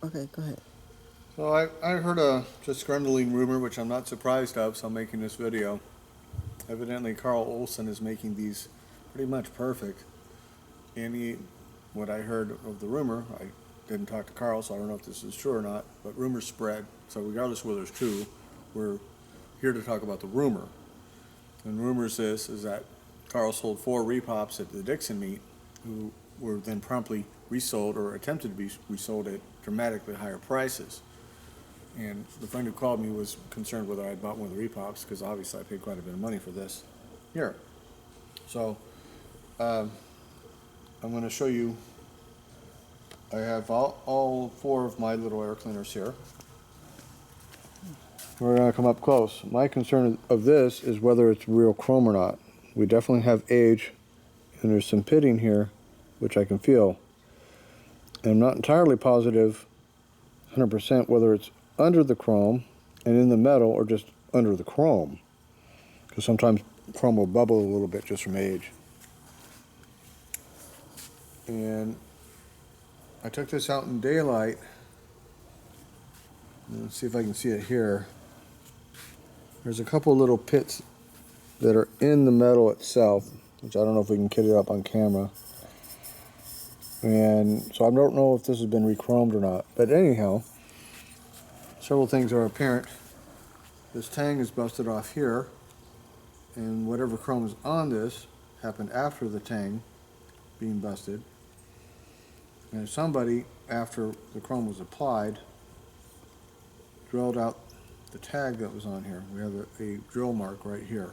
Okay, go ahead. So I heard a disgruntled rumor, which I'm not surprised of, so I'm making this video. Evidently, Carl Olson is making these pretty much perfect. What I heard of the rumor, I didn't talk to Carl, so I don't know if this is true or not, but rumors spread. So regardless of whether it's true, we're here to talk about the rumor. And rumors is that Carl sold 4 repops at the Dixon meet, who were then promptly resold or attempted to be resold at dramatically higher prices. And the friend who called me was concerned whether I'd bought one of the repops, because obviously I paid quite a bit of money for this here. So I'm going to show you. I have all 4 of my little air cleaners here. We're going to come up close. My concern of this is whether it's real chrome or not. We definitely have age, and there's some pitting here, which I can feel. And I'm not entirely positive 100% whether it's under the chrome and in the metal or just under the chrome, because sometimes chrome will bubble a little bit just from age. And I took this out in daylight. Let's see if I can see it here. There's a couple little pits that are in the metal itself, which I don't know if we can get it up on camera. And so I don't know if this has been re-chromed or not. But anyhow, several things are apparent. This tang is busted off here, and whatever chrome is on this happened after the tang being busted. And somebody, after the chrome was applied, drilled out the tag that was on here. We have a drill mark right here.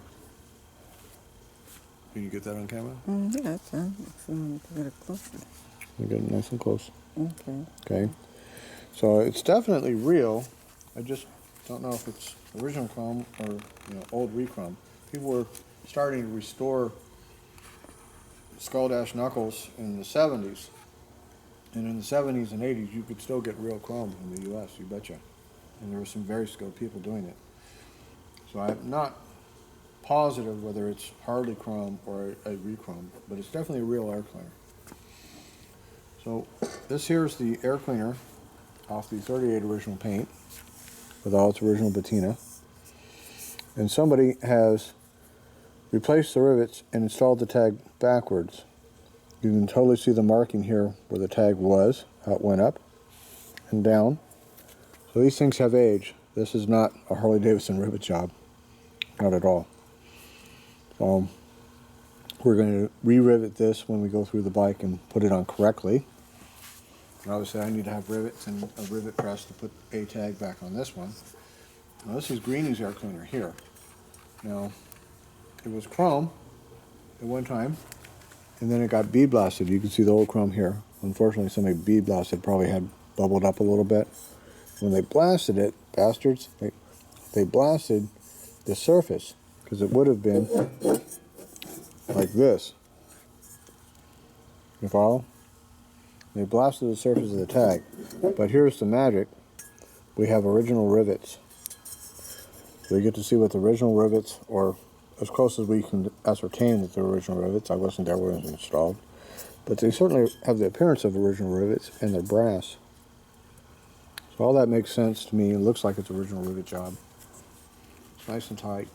Can you get that on camera? Yeah, I can. If you want to get it closer. We get it nice and close. Okay. Okay. So it's definitely real. I just don't know if it's original chrome or old re-chrome. People were starting to restore skull dash knuckles in the 70s. And in the 70s and 80s, you could still get real chrome in the U.S., you betcha. And there were some very skilled people doing it. So I'm not positive whether it's Harley chrome or a re-chrome, but it's definitely a real air cleaner. So this here is the air cleaner off the 38 original paint with all its original patina. And somebody has replaced the rivets and installed the tag backwards. You can totally see the marking here where the tag was, how it went up and down. So these things have age. This is not a Harley Davidson rivet job, not at all. We're going to re-rivet this when we go through the bike and put it on correctly. And obviously I need to have rivets and a rivet press to put a tag back on this one. Now this is Greeny's air cleaner here. Now it was chrome at one time, and then it got bead blasted. You can see the old chrome here. Unfortunately, somebody bead blasted probably had bubbled up a little bit. When they blasted it, bastards, they blasted the surface, because it would have been like this. You follow? They blasted the surface of the tag. But here's the magic. We have original rivets. So you get to see what the original rivets, or as close as we can ascertain that they're original rivets. I wasn't there when it was installed. But they certainly have the appearance of original rivets, and they're brass. So all that makes sense to me. It looks like it's an original rivet job. It's nice and tight.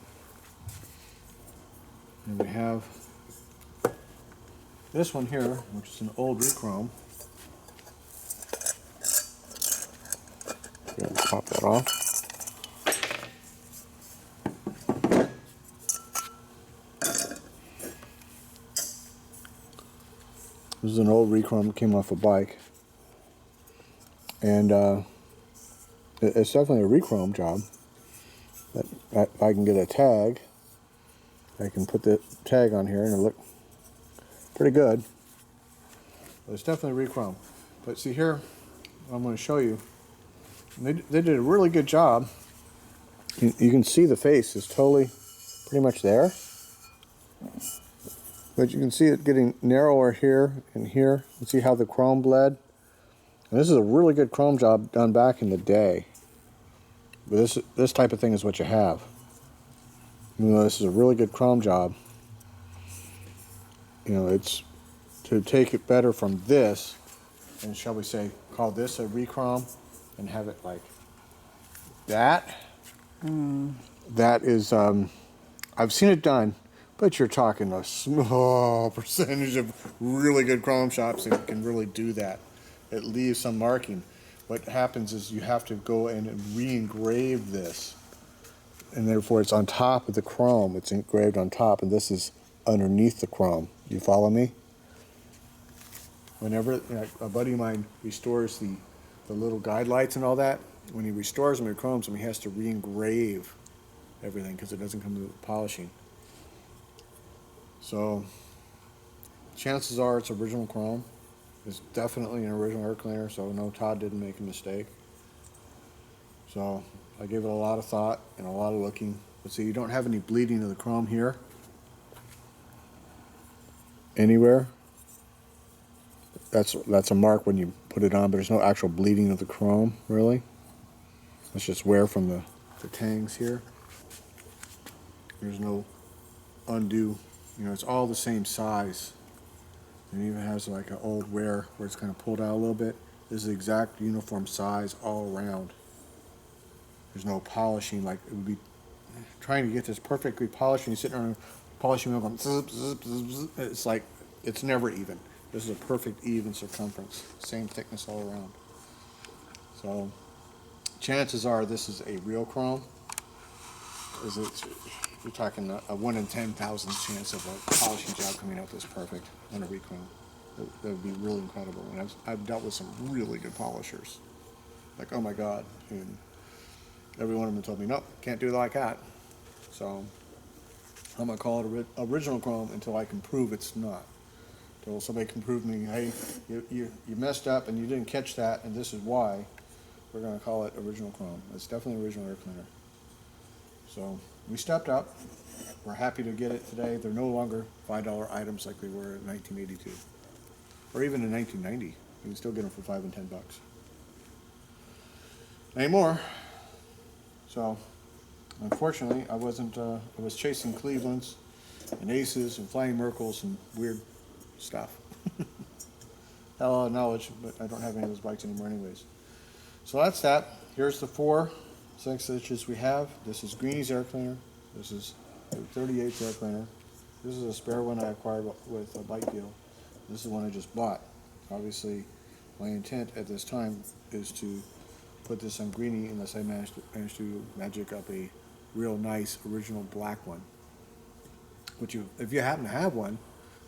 And we have this one here, which is an old re-chrome. Pop that off. This is an old re-chrome that came off a bike. And it's definitely a re-chrome job. But if I can get a tag, I can put the tag on here and it'll look pretty good. But it's definitely re-chrome. But see here, I'm going to show you. They did a really good job. You can see the face is totally pretty much there. But you can see it getting narrower here and here. You see how the chrome bled? And this is a really good chrome job done back in the day. But this type of thing is what you have. Even though this is a really good chrome job, it's to take it better from this, and shall we say, call this a re-chrome, and have it like that. That is, I've seen it done, but you're talking a small percentage of really good chrome shops that can really do that. It leaves some marking. What happens is you have to go in and re-engrave this, and therefore it's on top of the chrome. It's engraved on top, and this is underneath the chrome. You follow me? Whenever a buddy of mine restores the little guide lights and all that, when he restores them or chromes them, he has to re-engrave everything because it doesn't come with polishing. So chances are it's original chrome. It's definitely an original air cleaner, so no, Todd didn't make a mistake. So I gave it a lot of thought and a lot of looking. But see, you don't have any bleeding of the chrome here. Anywhere. That's a mark when you put it on, but there's no actual bleeding of the chrome, really. It's just wear from the tangs here. There's no undue, it's all the same size. It even has like an old wear where it's kind of pulled out a little bit. This is the exact uniform size all around. There's no polishing, like it would be trying to get this perfectly polished and you're sitting around polishing wheel going zip, zip, zip, zip. It's like, it's never even. This is a perfect even circumference, same thickness all around. So chances are this is a real chrome. You're talking a 1 in 10,000 chance of a polishing job coming out this perfect on a rechrome. That would be really incredible. And I've dealt with some really good polishers. Like, oh my God. And every one of them told me, nope, can't do it like that. So I'm going to call it original chrome until I can prove it's not. Until somebody can prove me, hey, you messed up and you didn't catch that, and this is why. We're going to call it original chrome. It's definitely original air cleaner. So we stepped up. We're happy to get it today. They're no longer $5 items like they were in 1982, or even in 1990. You can still get them for $5 and $10 anymore. So unfortunately, I wasn't. I was chasing Clevelands and Aces and Flying Merkles and weird stuff. Had a lot of knowledge, but I don't have any of those bikes anymore anyways. So that's that. Here's the 4 6-inches we have. This is Greenie's air cleaner. This is 38's air cleaner. This is a spare one I acquired with a bike deal. This is one I just bought. Obviously, my intent at this time is to put this on Greenie unless I manage to magic up a real nice original black one. Which if you happen to have one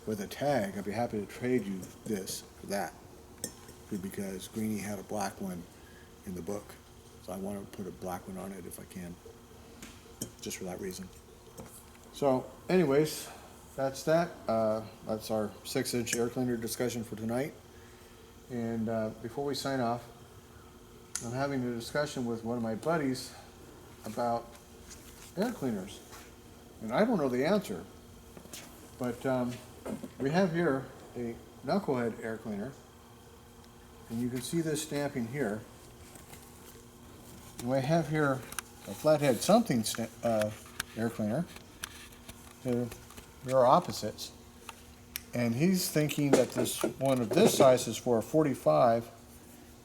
with a tag, I'd be happy to trade you this for that. Because Greenie had a black one in the book. So I want to put a black one on it if I can. Just for that reason. So anyways, that's that. That's our 6-inch air cleaner discussion for tonight. And before we sign off, I'm having a discussion with one of my buddies about air cleaners. And I don't know the answer. But we have here a knucklehead air cleaner. And you can see this stamping here. And we have here a flathead something air cleaner. They're opposites. And he's thinking that this one of this size is for a 45.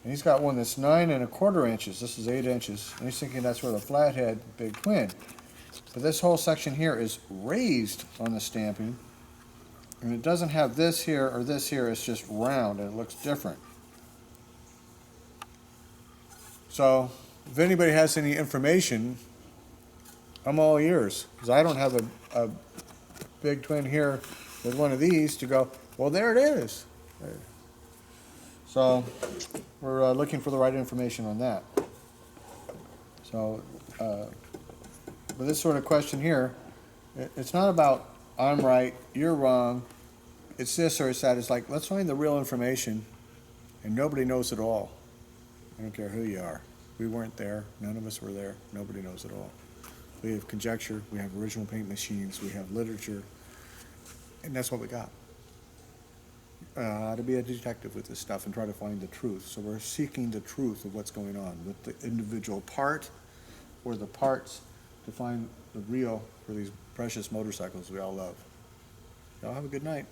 And he's got one that's 9 1/4 inches. This is 8 inches. And he's thinking that's for the flathead big twin. But this whole section here is raised on the stamping. And it doesn't have this here or this here. It's just round and it looks different. So if anybody has any information, I'm all ears. Because I don't have a big twin here with one of these to go, well, there it is. So we're looking for the right information on that. So with this sort of question here, it's not about I'm right, you're wrong, it's this or it's that. It's like, let's find the real information, and nobody knows it all. I don't care who you are. We weren't there. None of us were there. Nobody knows it all. We have conjecture. We have original paint machines. We have literature. And that's what we got. To be a detective with this stuff and try to find the truth. So we're seeking the truth of what's going on with the individual part or the parts to find the real for these precious motorcycles we all love. Y'all have a good night.